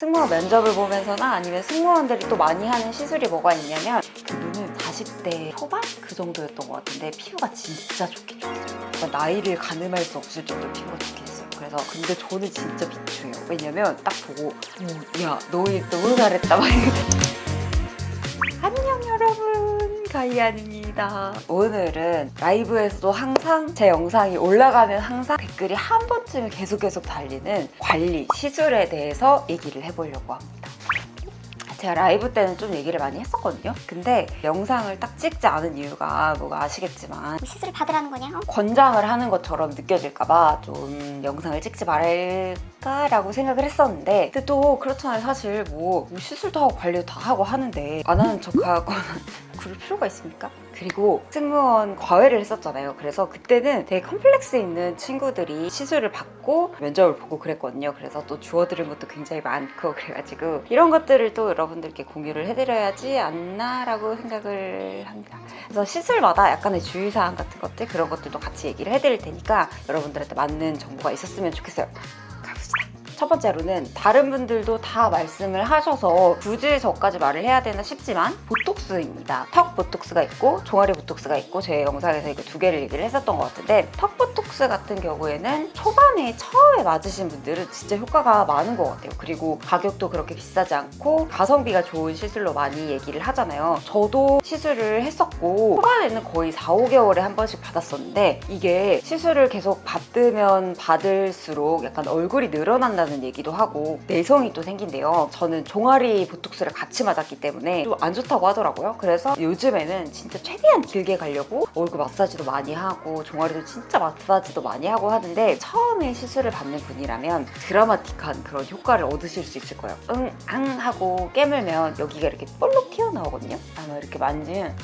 승무원 면접을 보면서나 아니면 승무원들이 또 많이 하는 시술이 뭐가 있냐면 그분은 40대 초반? 그 정도였던 것 같은데 피부가 진짜 좋게 좋았어요. 그러니까 나이를 가늠할 수 없을 정도로 피부가 좋게 됐어요. 그래서 근데 저는 진짜 비추해요. 왜냐면 딱 보고 야 너희 너무 잘했다 막 안녕 여러분, 가이안입니다. 오늘은 라이브에서도 항상 제 영상이 올라가면 항상 댓글이 한 번쯤은 계속 달리는 관리, 시술에 대해서 얘기를 해보려고 합니다. 제가 라이브 때는 좀 얘기를 많이 했었거든요. 근데 영상을 딱 찍지 않은 이유가 뭐가 아시겠지만 시술을 받으라는 거냐? 권장을 하는 것처럼 느껴질까봐 좀 영상을 찍지 말까라고 생각을 했었는데 근데 또 그렇잖아요. 사실 뭐 시술도 하고 관리도 다 하고 하는데 안 하는 척하고 그럴 필요가 있습니까? 그리고 승무원 과외를 했었잖아요. 그래서 그때는 되게 컴플렉스 있는 친구들이 시술을 받고 면접을 보고 그랬거든요. 그래서 또 주워들은 것도 굉장히 많고 그래가지고 이런 것들을 또 여러분들께 공유를 해드려야지 않나라고 생각을 합니다. 그래서 시술마다 약간의 주의사항 같은 것들 그런 것들도 같이 얘기를 해드릴 테니까 여러분들한테 맞는 정보가 있었으면 좋겠어요. 가봅시다. 첫 번째로는 다른 분들도 다 말씀을 하셔서 굳이 저까지 말을 해야 되나 싶지만 보톡스입니다. 턱 보톡스가 있고 종아리 보톡스가 있고 제 영상에서 이거 두 개를 얘기를 했었던 것 같은데 턱 보톡스 같은 경우에는 초반에 처음에 맞으신 분들은 진짜 효과가 많은 것 같아요. 그리고 가격도 그렇게 비싸지 않고 가성비가 좋은 시술로 많이 얘기를 하잖아요. 저도 시술을 했었고 초반에는 거의 4, 5개월에 한 번씩 받았었는데 이게 시술을 계속 받으면 받을수록 약간 얼굴이 늘어난다는 얘기도 하고 내성이 또 생긴대요. 저는 종아리 보톡스를 같이 맞았기 때문에 좀 안 좋다고 하더라고요. 그래서 요즘에는 진짜 최대한 길게 가려고 얼굴 마사지도 많이 하고 종아리도 진짜 마사지도 많이 하고 하는데 처음에 시술을 받는 분이라면 드라마틱한 그런 효과를 얻으실 수 있을 거예요. 앙 하고 깨물면 여기가 이렇게 볼록 튀어나오거든요. 아마 이렇게 만지면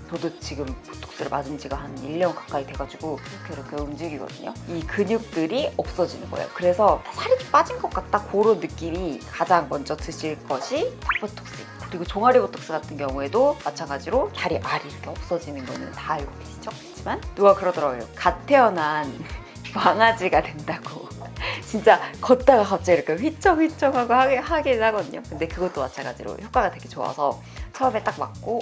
저도 지금 보톡스를 맞은 지가 한 1년 가까이 돼가지고 이렇게 움직이거든요. 이 근육들이 없어지는 거예요. 그래서 살이 좀 빠진 것 같다 그런 느낌이 가장 먼저 드실 것이 턱보톡스입니다. 그리고 종아리 보톡스 같은 경우에도 마찬가지로 다리 알이 이렇게 없어지는 거는 다 알고 계시죠? 하지만 누가 그러더라고요. 갓 태어난 망아지가 된다고. 진짜 걷다가 갑자기 이렇게 휘청휘청하고 하긴 하거든요. 근데 그것도 마찬가지로 효과가 되게 좋아서 처음에 딱 맞고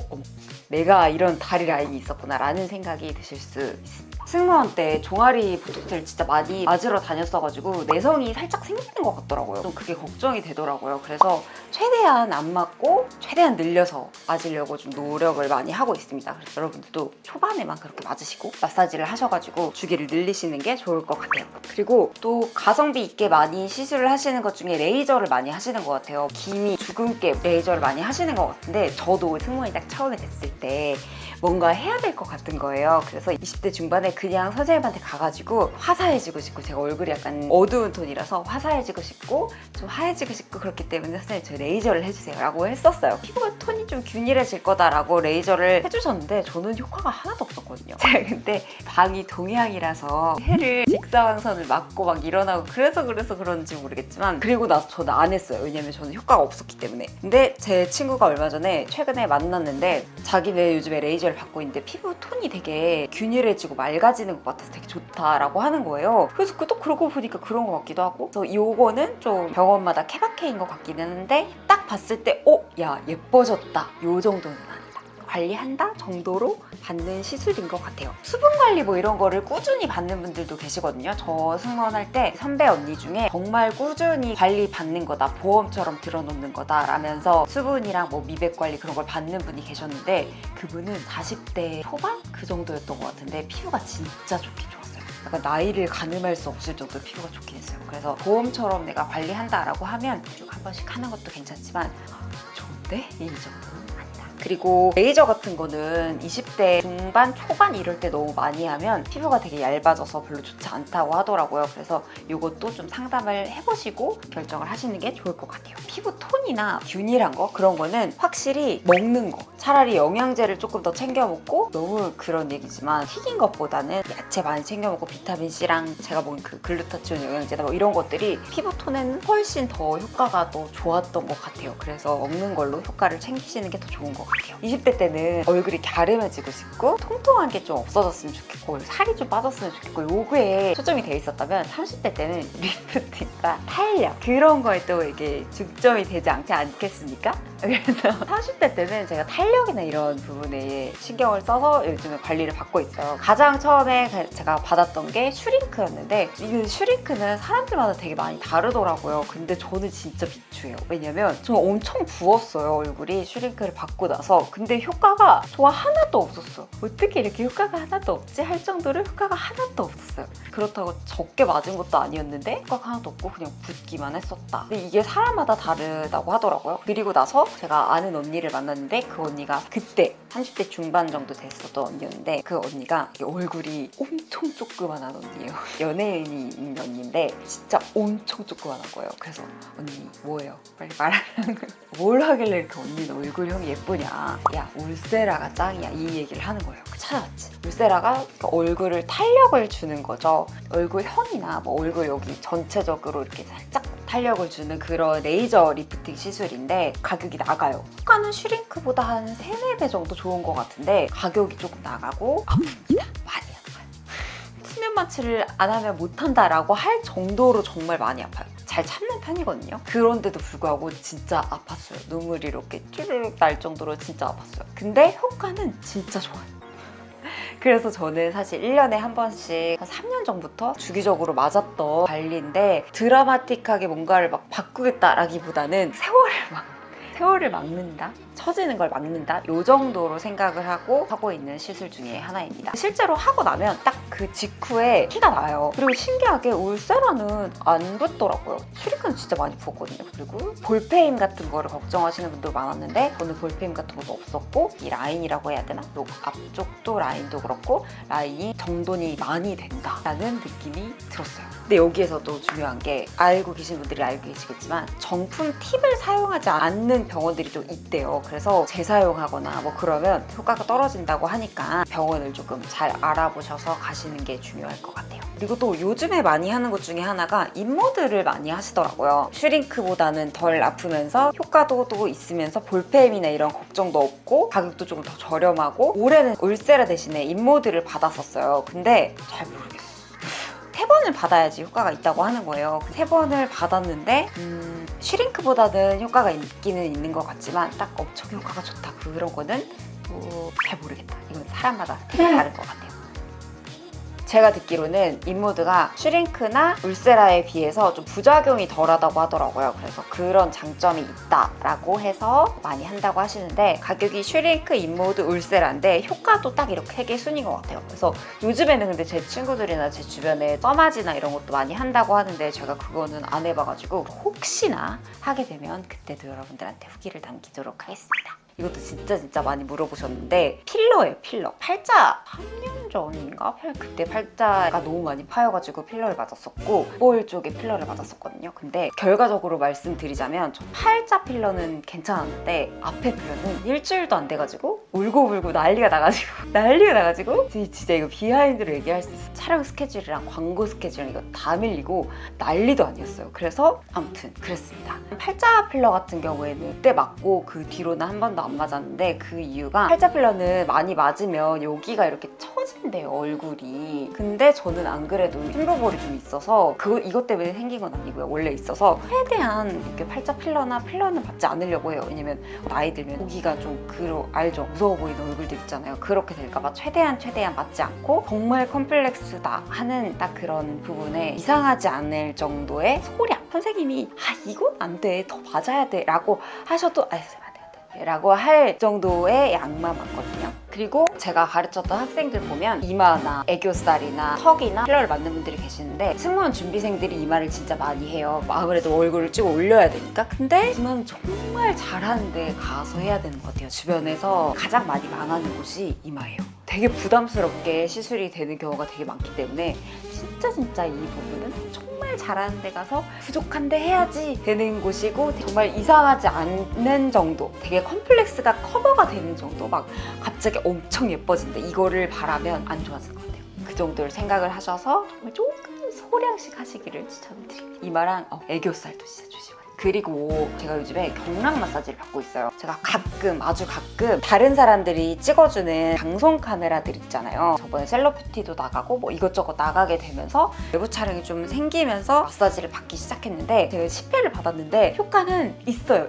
내가 이런 다리 라인이 있었구나 라는 생각이 드실 수 있습니다. 승무원 때 종아리 보톡스를 진짜 많이 맞으러 다녔어가지고 내성이 살짝 생기는 것 같더라고요. 좀 그게 걱정이 되더라고요. 그래서 최대한 안 맞고 최대한 늘려서 맞으려고 좀 노력을 많이 하고 있습니다. 그래서 여러분들도 초반에만 그렇게 맞으시고 마사지를 하셔가지고 주기를 늘리시는 게 좋을 것 같아요. 그리고 또 가성비 있게 많이 시술을 하시는 것 중에 레이저를 많이 하시는 것 같아요. 기미, 주근깨 레이저를 많이 하시는 것 같은데 저도 승무원이 딱 처음에 됐을 때 뭔가 해야 될 것 같은 거예요. 그래서 20대 중반에 그냥 선생님한테 가가지고 화사해지고 싶고 제가 얼굴이 약간 어두운 톤이라서 화사해지고 싶고 좀 하얘지고 싶고 그렇기 때문에 선생님 저 레이저를 해주세요 라고 했었어요. 피부가 톤이 좀 균일해질 거다라고 레이저를 해주셨는데 저는 효과가 하나도 없었거든요. 제가 근데 방이 동향이라서 해를 직사광선을 맞고 막 일어나고 그래서 그런지 모르겠지만 그리고 나서 저는 안 했어요. 왜냐면 저는 효과가 없었기 때문에. 근데 제 친구가 얼마 전에 최근에 만났는데 자기는 요즘에 레이저를 받고 있는데 피부 톤이 되게 균일해지고 맑아지는 것 같아서 되게 좋다라고 하는 거예요. 그래서 또 그러고 보니까 그런 것 같기도 하고 그래서 요거는 좀 병원마다 케바케인 것 같기는 한데 딱 봤을 때 야 예뻐졌다 요 정도는 아니다. 관리한다 정도로 받는 시술인 것 같아요. 수분 관리 뭐 이런 거를 꾸준히 받는 분들도 계시거든요. 저 승무원 할 때 선배 언니 중에 정말 꾸준히 관리 받는 거다 보험처럼 들어놓는 거다 라면서 수분이랑 뭐 미백 관리 그런 걸 받는 분이 계셨는데 그분은 40대 초반? 그 정도였던 것 같은데 피부가 진짜 좋긴 좋았어요. 약간 나이를 가늠할 수 없을 정도로 피부가 좋긴 했어요. 그래서 보험처럼 내가 관리한다라고 하면 쭉 한 번씩 하는 것도 괜찮지만 좋은데? 이 정도는 아니다. 그리고 레이저 같은 거는 20대 중반, 초반 이럴 때 너무 많이 하면 피부가 되게 얇아져서 별로 좋지 않다고 하더라고요. 그래서 이것도 좀 상담을 해보시고 결정을 하시는 게 좋을 것 같아요. 피부 톤이나 균일한 거 그런 거는 확실히 먹는 거 차라리 영양제를 조금 더 챙겨 먹고 너무 그런 얘기지만 튀긴 것보다는 야채 많이 챙겨 먹고 비타민C랑 제가 먹은 그 글루타치온 영양제나 뭐 이런 것들이 피부 톤에는 훨씬 더 효과가 더 좋았던 것 같아요. 그래서 먹는 걸로 효과를 챙기시는 게 더 좋은 것 같아요. 같아요. 20대 때는 얼굴이 갸름해지고 싶고 통통한 게 좀 없어졌으면 좋겠고 살이 좀 빠졌으면 좋겠고 요거에 초점이 돼 있었다면 30대 때는 리프팅과 탄력 그런 거에 또 이게 중점이 되지 않지 않겠습니까? 그래서 30대 때는 제가 탄력이나 이런 부분에 신경을 써서 요즘에 관리를 받고 있어요. 가장 처음에 제가 받았던 게 슈링크였는데 이 슈링크는 사람들마다 되게 많이 다르더라고요. 근데 저는 진짜 비추해요. 왜냐면 저 엄청 부었어요, 얼굴이 슈링크를 받고 나서. 근데 효과가 저 하나도 없었어요. 어떻게 이렇게 효과가 하나도 없지? 할 정도로 효과가 하나도 없었어요. 그렇다고 적게 맞은 것도 아니었는데 효과가 하나도 없고 그냥 붓기만 했었다. 근데 이게 사람마다 다르다고 하더라고요. 그리고 나서 제가 아는 언니를 만났는데 그 언니가 그때 30대 중반 정도 됐었던 언니였는데 그 언니가 얼굴이 엄청 조그만한 언니예요. 연예인인 언니인데 진짜 엄청 조그만한 거예요. 그래서 언니 뭐예요? 빨리 말하라는 거예요. 뭘 하길래 이렇게 언니는 얼굴형이 예쁘냐. 야 울세라가 짱이야 이 얘기를 하는 거예요. 찾아왔지. 울세라가 얼굴을 탄력을 주는 거죠. 얼굴형이나 뭐 얼굴 여기 전체적으로 이렇게 살짝 탄력을 주는 그런 레이저 리프팅 시술인데 가격이 나가요. 효과는 슈링크보다 한 3, 4배 정도 좋은 것 같은데 가격이 조금 나가고 아픕니다. 많이 아파요. 수면 마취를 안 하면 못한다라고 할 정도로 정말 많이 아파요. 잘 참는 편이거든요. 그런데도 불구하고 진짜 아팠어요. 눈물이 이렇게 쭈르륵 날 정도로 진짜 아팠어요. 근데 효과는 진짜 좋아요. 그래서 저는 사실 1년에 한 번씩 한 3년 전부터 주기적으로 맞았던 관리인데 드라마틱하게 뭔가를 막 바꾸겠다라기보다는 세월을 막는다? 처지는 걸 막는다? 이 정도로 생각을 하고 있는 시술 중에 하나입니다. 실제로 하고 나면 딱 그 직후에 피가 나요. 그리고 신기하게 울세라는 안 붓더라고요. 슈링크는 진짜 많이 부었거든요. 그리고 볼페임 같은 거를 걱정하시는 분도 많았는데 저는 볼페임 같은 것도 없었고 이 라인이라고 해야 되나? 요 앞쪽도 라인도 그렇고 라인이 정돈이 많이 된다라는 느낌이 들었어요. 근데 여기에서도 중요한 게 알고 계신 분들이 알고 계시겠지만 정품 팁을 사용하지 않는 병원들이 또 있대요. 그래서 재사용하거나 뭐 그러면 효과가 떨어진다고 하니까 병원을 조금 잘 알아보셔서 가시는 게 중요할 것 같아요. 그리고 또 요즘에 많이 하는 것 중에 하나가 인모드를 많이 하시더라고요. 슈링크보다는 덜 아프면서 효과도 또 있으면서 볼페임이나 이런 걱정도 없고 가격도 조금 더 저렴하고 올해는 울세라 대신에 인모드를 받았었어요. 근데 잘 모르겠어요. 3번을 받아야지 효과가 있다고 하는 거예요. 3번을 받았는데 슈링크보다는 효과가 있기는 있는 것 같지만 딱 엄청 효과가 좋다 그런 거는 또 잘 모르겠다. 이건 사람마다 되게 다른 것 같아요. 제가 듣기로는 인모드가 슈링크나 울세라에 비해서 좀 부작용이 덜하다고 하더라고요. 그래서 그런 장점이 있다라고 해서 많이 한다고 하시는데 가격이 슈링크, 인모드, 울세라인데 효과도 딱 이렇게 3개 순인 것 같아요. 그래서 요즘에는 근데 제 친구들이나 제 주변에 써마지나 이런 것도 많이 한다고 하는데 제가 그거는 안 해봐가지고 혹시나 하게 되면 그때도 여러분들한테 후기를 남기도록 하겠습니다. 이것도 진짜 많이 물어보셨는데 필러예요. 필러. 팔자 3년 전인가? 그때 팔자가 너무 많이 파여가지고 필러를 맞았었고 볼 쪽에 필러를 맞았었거든요. 근데 결과적으로 말씀드리자면 저 팔자 필러는 괜찮았는데 앞에 필러는 일주일도 안 돼가지고 울고불고 난리가 나가지고 진짜 이거 비하인드로 얘기할 수 있어요. 촬영 스케줄이랑 광고 스케줄이랑 이거 다 밀리고 난리도 아니었어요. 그래서 아무튼 그랬습니다. 팔자 필러 같은 경우에는 그때 맞고 그 뒤로는 한 번도 안 맞았는데 그 이유가 팔자 필러는 많이 맞으면 여기가 이렇게 처진대요, 얼굴이. 근데 저는 안 그래도 흉부볼이 좀 있어서 이것 때문에 생긴 건 아니고요. 원래 있어서 최대한 이렇게 팔자 필러는 받지 않으려고 해요. 왜냐면 나이 들면 보기가 좀 알죠? 무서워 보이는 얼굴들 있잖아요. 그렇게 될까봐 최대한 맞지 않고 정말 컴플렉스다 하는 딱 그런 부분에 이상하지 않을 정도의 소량 선생님이 이건 안 돼, 더 맞아야 돼 라고 하셔도 라고 할 정도의 양만 맞거든요. 그리고 제가 가르쳤던 학생들 보면 이마나 애교살이나 턱이나 필러를 맞는 분들이 계시는데 승무원 준비생들이 이마를 진짜 많이 해요. 아무래도 얼굴을 찍어 올려야 되니까. 근데 이마는 정말 잘하는데 가서 해야 되는 것 같아요. 주변에서 가장 많이 망하는 곳이 이마예요. 되게 부담스럽게 시술이 되는 경우가 되게 많기 때문에 진짜 이 부분은 정말 잘하는 데 가서 부족한데 해야지 되는 곳이고 정말 이상하지 않는 정도, 되게 컴플렉스가 커버가 되는 정도, 막 갑자기 엄청 예뻐진다 이거를 바라면 안 좋아질 것 같아요. 그 정도를 생각을 하셔서 정말 조금 소량씩 하시기를 추천드립니다. 이마랑 애교살도 진짜 조심하세요. 그리고 제가 요즘에 경락 마사지를 받고 있어요. 제가 아주 가끔 다른 사람들이 찍어주는 방송 카메라들 있잖아요. 저번에 셀럽뷰티도 나가고 뭐 이것저것 나가게 되면서 외부 촬영이 좀 생기면서 마사지를 받기 시작했는데 제가 10회를 받았는데 효과는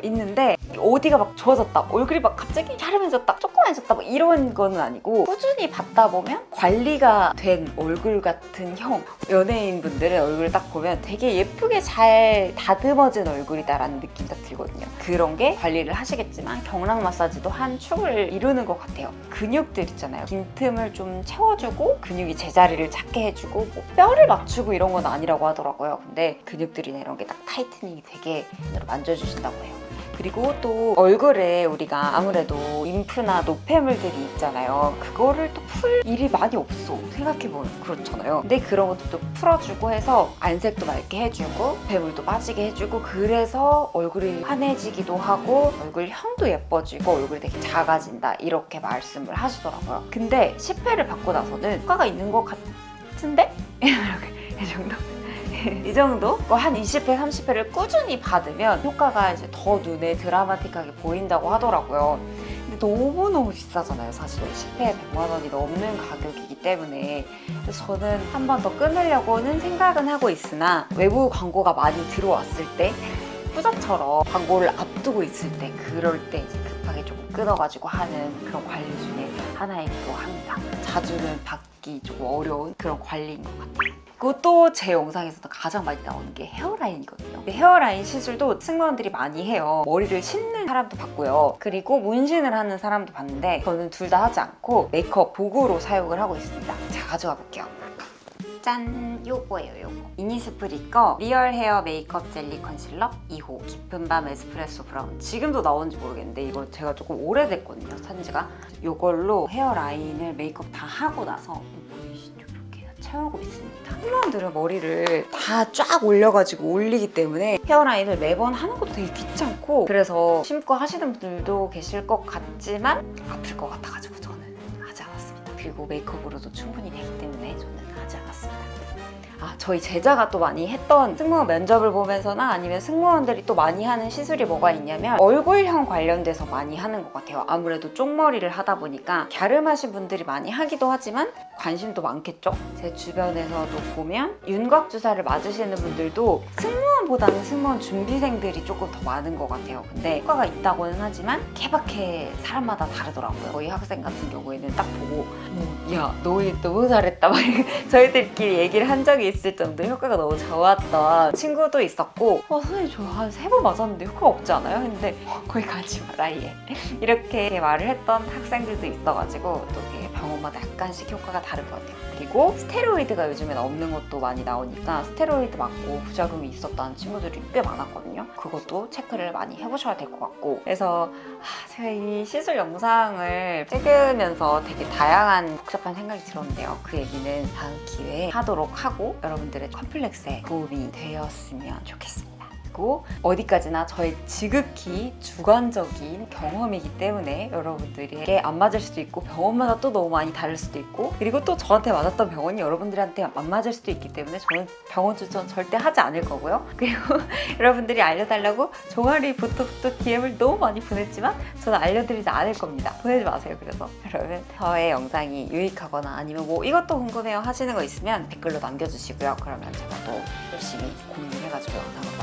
있는데 어디가 막 좋아졌다, 얼굴이 막 갑자기 갸름해졌다, 조그만해졌다 뭐 이런 거는 아니고 꾸준히 받다 보면 관리가 된 얼굴 같은 형, 연예인분들의 얼굴을 딱 보면 되게 예쁘게 잘 다듬어진 얼굴이다라는 느낌이 딱 들거든요. 그런 게 관리를 하시겠지만 경락 마사지도 한 축을 이루는 것 같아요. 근육들 있잖아요. 빈틈을 좀 채워주고 근육이 제자리를 찾게 해주고 뭐 뼈를 맞추고 이런 건 아니라고 하더라고요. 근데 근육들이나 이런 게 딱 타이트닝이 되게 만져주신다고 해요. 그리고 또 얼굴에 우리가 아무래도 림프나 노폐물들이 있잖아요. 그거를 또 풀 일이 많이 없어. 생각해보면 그렇잖아요. 근데 그런 것도 또 풀어주고 해서 안색도 맑게 해주고 배물도 빠지게 해주고 그래서 얼굴이 환해지기도 하고 얼굴 형도 예뻐지고 얼굴이 되게 작아진다 이렇게 말씀을 하시더라고요. 근데 10회를 받고 나서는 효과가 있는 것 같은데? 이렇게 이 정도? 이 정도? 한 20회, 30회를 꾸준히 받으면 효과가 이제 더 눈에 드라마틱하게 보인다고 하더라고요. 근데 너무너무 비싸잖아요. 사실 10회에 100만 원이 넘는 가격이기 때문에 그래서 저는 한 번 더 끊으려고는 생각은 하고 있으나 외부 광고가 많이 들어왔을 때 후자처럼 광고를 앞두고 있을 때 그럴 때 이제 급하게 조금 끊어가지고 하는 그런 관리 중에 하나이기도 합니다. 자주는 받기 조금 어려운 그런 관리인 것 같아요. 그것도 제 영상에서도 가장 많이 나오는 게 헤어라인이거든요. 헤어라인 시술도 승무원들이 많이 해요. 머리를 심는 사람도 봤고요. 그리고 문신을 하는 사람도 봤는데 저는 둘 다 하지 않고 메이크업 도구로 사용을 하고 있습니다. 제가 가져가 볼게요. 짠! 요거예요, 요거. 이니스프리 거 리얼 헤어 메이크업 젤리 컨실러 2호 깊은 밤 에스프레소 브라운. 지금도 나오는지 모르겠는데 이거 제가 조금 오래됐거든요, 산지가. 요걸로 헤어라인을 메이크업 다 하고 나서 보이시죠? 이렇게 채우고 있습니다. 승무원들은 머리를 다 쫙 올려가지고 올리기 때문에 헤어라인을 매번 하는 것도 되게 귀찮고 그래서 심고 하시는 분들도 계실 것 같지만 아플 것 같아가지고 저는 하지 않았습니다. 그리고 메이크업으로도 충분히 되기 때문에 저는 하지 않았습니다. 저희 제자가 또 많이 했던 승무원 면접을 보면서나 아니면 승무원들이 또 많이 하는 시술이 뭐가 있냐면 얼굴형 관련돼서 많이 하는 것 같아요. 아무래도 쪽머리를 하다 보니까 갸름하신 분들이 많이 하기도 하지만 관심도 많겠죠? 제 주변에서도 보면 윤곽 주사를 맞으시는 분들도 승무원보다는 승무원 준비생들이 조금 더 많은 것 같아요. 근데 효과가 있다고는 하지만 케바케 사람마다 다르더라고요. 저희 학생 같은 경우에는 딱 보고 야, 너 너무 잘했다 막 저희들끼리 얘기를 한 적이 있을 정도로 효과가 너무 좋았던 친구도 있었고 선생님 저 한 3번 맞았는데 효과가 없지 않아요? 근데 거기 가지 마라 얘 이렇게 말을 했던 학생들도 있어가지고 또 병원마다 약간씩 효과가 다른 것 같아요. 그리고 스테로이드가 요즘엔 없는 것도 많이 나오니까 스테로이드 맞고 부작용이 있었다는 친구들이 꽤 많았거든요. 그것도 체크를 많이 해보셔야 될 것 같고 그래서 제가 이 시술 영상을 찍으면서 되게 다양한 복잡한 생각이 들었는데요. 그 얘기는 다음 기회에 하도록 하고 여러분들의 컴플렉스에 도움이 되었으면 좋겠습니다. 그리고 어디까지나 저의 지극히 주관적인 경험이기 때문에 여러분들에게 안 맞을 수도 있고 병원마다 또 너무 많이 다를 수도 있고 그리고 또 저한테 맞았던 병원이 여러분들한테 안 맞을 수도 있기 때문에 저는 병원 추천 절대 하지 않을 거고요. 그리고 여러분들이 알려달라고 종아리부터 DM을 너무 많이 보냈지만 저는 알려드리지 않을 겁니다. 보내지 마세요. 그래서 여러분 저의 영상이 유익하거나 아니면 뭐 이것도 궁금해요 하시는 거 있으면 댓글로 남겨주시고요. 그러면 제가 또 열심히 공유해가지고 영상을